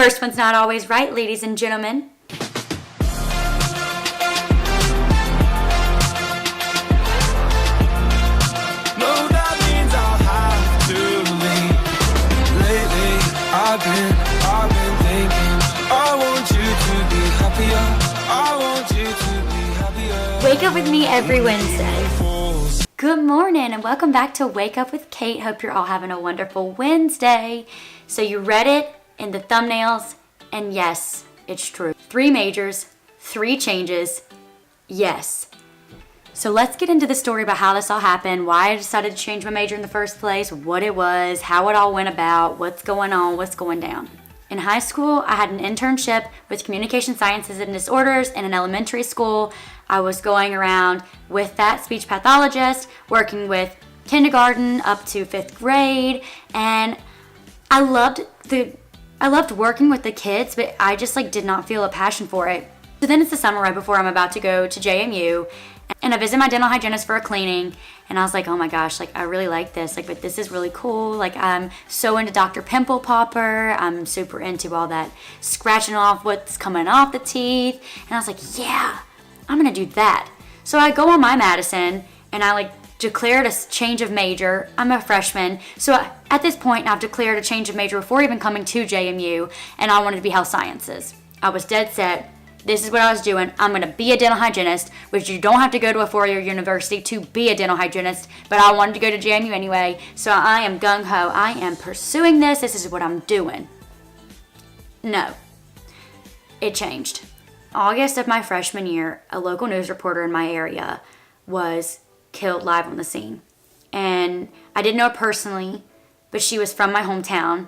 First one's not always right, ladies and gentlemen. I've been thinking, I want you to be happier. I want you to be happier. Wake up with me every Wednesday. Good morning and welcome back to Wake Up with Kate. Hope you're all having a wonderful Wednesday. So you read it in the thumbnails, and yes, it's true. 3 majors, 3 changes, yes. So let's get into the story about how this all happened, why I decided to change my major in the first place, what it was, how it all went about, what's going on, what's going down. In high school, I had an internship with communication sciences and disorders in an elementary school. I was going around with that speech pathologist, working with kindergarten up to 5th grade, and I loved working with the kids, but I just did not feel a passion for it. So then it's the summer right before I'm about to go to JMU, and I visit my dental hygienist for a cleaning, and I was like, oh my gosh, I really like this, but this is really cool. I'm so into Dr. Pimple Popper. I'm super into all that scratching off what's coming off the teeth, and I was like, yeah, I'm gonna do that. So I go on my Madison, and I declared a change of major. I'm a freshman, so at this point, I've declared a change of major before even coming to JMU, and I wanted to be health sciences. I was dead set. This is what I was doing. I'm going to be a dental hygienist, which you don't have to go to a 4-year university to be a dental hygienist, but I wanted to go to JMU anyway, so I am gung-ho. I am pursuing this. This is what I'm doing. No. It changed. August of my freshman year, a local news reporter in my area was killed live on the scene. And I didn't know her personally, but she was from my hometown.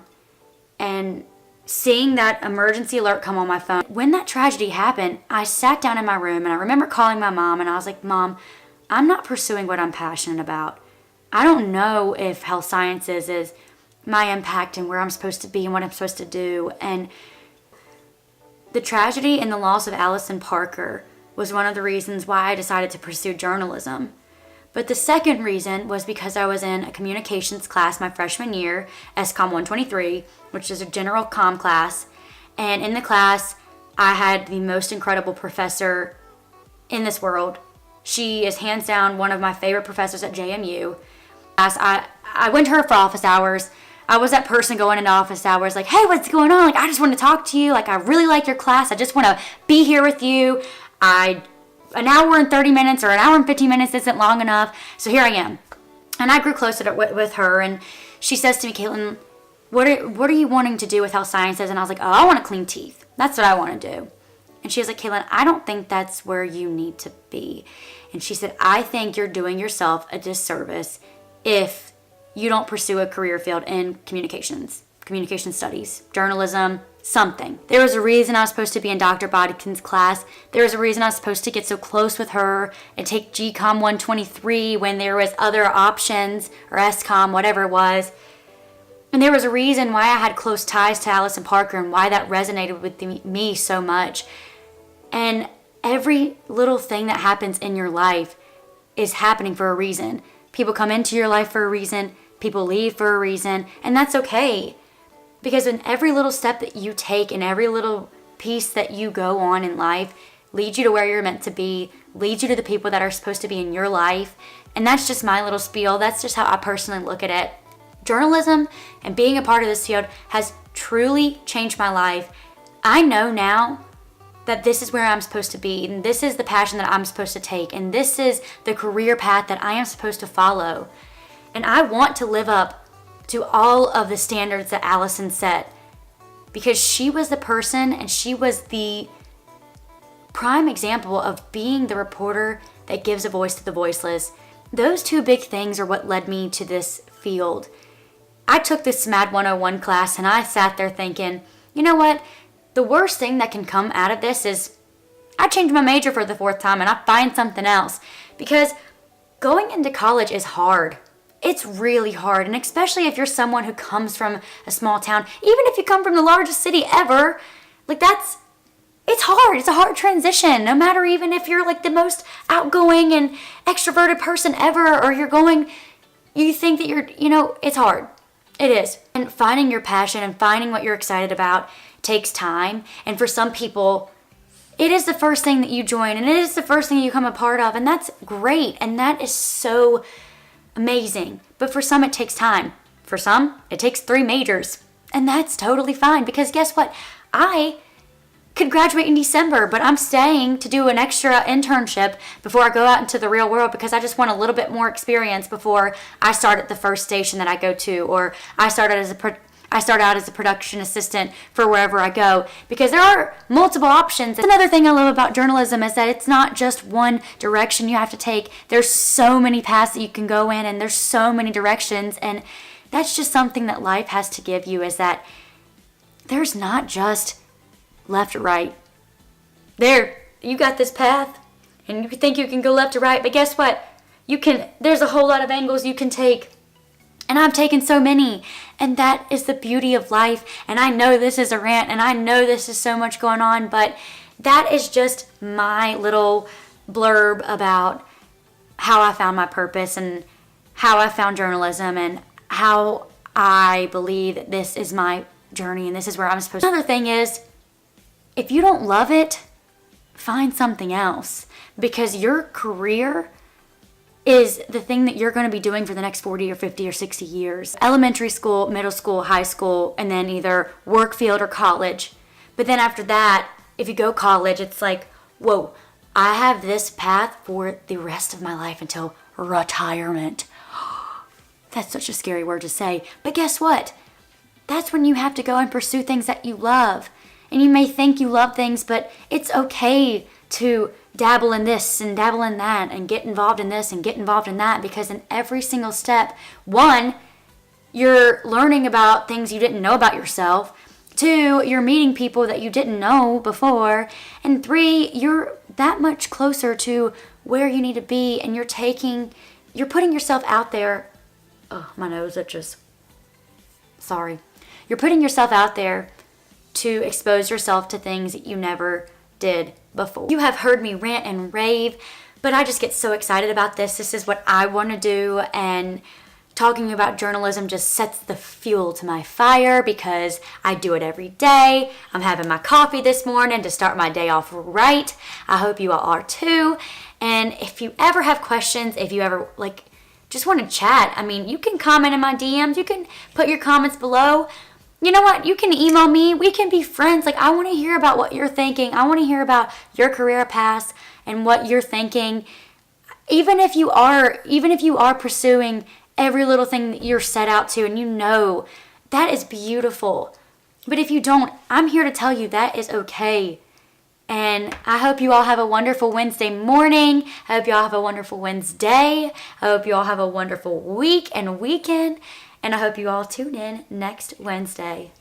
And seeing that emergency alert come on my phone, when that tragedy happened, I sat down in my room and I remember calling my mom and I was like, Mom, I'm not pursuing what I'm passionate about. I don't know if health sciences is my impact and where I'm supposed to be and what I'm supposed to do. And the tragedy and the loss of Allison Parker was one of the reasons why I decided to pursue journalism. But the second reason was because I was in a communications class my freshman year, SCOM 123, which is a general comm class. And in the class, I had the most incredible professor in this world. She is hands down one of my favorite professors at JMU. I went to her for office hours. I was that person going into office hours hey, what's going on? I just want to talk to you. I really like your class. I just want to be here with you. An hour and 30 minutes or an hour and 15 minutes isn't long enough. So here I am. And I grew closer with her. And she says to me, Caitlin, what are you wanting to do with health sciences? And I was like, oh, I want to clean teeth. That's what I want to do. And she was like, Caitlin, I don't think that's where you need to be. And she said, I think you're doing yourself a disservice if you don't pursue a career field in communication studies, journalism, something. There was a reason I was supposed to be in Dr. Bodkin's class. There was a reason I was supposed to get so close with her and take GCOM 123 when there was other options, or SCOM, whatever it was. And there was a reason why I had close ties to Allison Parker and why that resonated with me so much. And every little thing that happens in your life is happening for a reason. People come into your life for a reason. People leave for a reason. And that's okay. Because in every little step that you take and every little piece that you go on in life leads you to where you're meant to be, leads you to the people that are supposed to be in your life. And that's just my little spiel. That's just how I personally look at it. Journalism and being a part of this field has truly changed my life. I know now that this is where I'm supposed to be, and this is the passion that I'm supposed to take, and this is the career path that I am supposed to follow. And I want to live up to all of the standards that Allison set, because she was the person and she was the prime example of being the reporter that gives a voice to the voiceless. Those 2 big things are what led me to this field. I took this SMAD 101 class and I sat there thinking, you know what? The worst thing that can come out of this is I change my major for the 4th time and I find something else, because going into college is hard. It's really hard, and especially if you're someone who comes from a small town, even if you come from the largest city ever, it's hard. It's a hard transition, no matter even if you're the most outgoing and extroverted person ever, or you think that it's hard. It is. And finding your passion and finding what you're excited about takes time. And for some people, it is the first thing that you join and it is the first thing you become a part of. And that's great. And that is so amazing. But for some, it takes time. For some, it takes 3 majors. And that's totally fine, because guess what? I could graduate in December, but I'm staying to do an extra internship before I go out into the real world, because I just want a little bit more experience before I start at the first station that I go to, or I start out as a production assistant for wherever I go, because there are multiple options. Another thing I love about journalism is that it's not just one direction you have to take. There's so many paths that you can go in, and there's so many directions, and that's just something that life has to give you, is that there's not just left or right. There, you got this path, and you think you can go left or right, but guess what? There's a whole lot of angles you can take. And I've taken so many, and that is the beauty of life. And I know this is a rant, and I know this is so much going on, but that is just my little blurb about how I found my purpose and how I found journalism and how I believe that this is my journey and this is where I'm supposed to. Another thing is, if you don't love it, find something else, because your career is the thing that you're going to be doing for the next 40 or 50 or 60 years. Elementary school, middle school, high school, and then either work field or college. But then after that, if you go college, it's like, whoa, I have this path for the rest of my life until retirement. That's such a scary word to say. But guess what? That's when you have to go and pursue things that you love. And you may think you love things, but it's okay to dabble in this and dabble in that and get involved in this and get involved in that, because in every single step, 1, you're learning about things you didn't know about yourself. 2, you're meeting people that you didn't know before. And 3, you're that much closer to where you need to be, and you're putting yourself out there. Oh, my nose, sorry. You're putting yourself out there to expose yourself to things that you never did before. You have heard me rant and rave, but I just get so excited about this. This is what I want to do, and talking about journalism just sets the fuel to my fire, because I do it every day. I'm having my coffee this morning to start my day off right. I hope you all are too. And if you ever have questions, if you ever just want to chat, you can comment in my DMs. You can put your comments below. You know what? You can email me. We can be friends. I want to hear about what you're thinking. I want to hear about your career paths and what you're thinking. Even if you are pursuing every little thing that you're set out to, and that is beautiful. But if you don't, I'm here to tell you that is okay. And I hope you all have a wonderful Wednesday morning. I hope you all have a wonderful Wednesday. I hope you all have a wonderful week and weekend. And I hope you all tune in next Wednesday.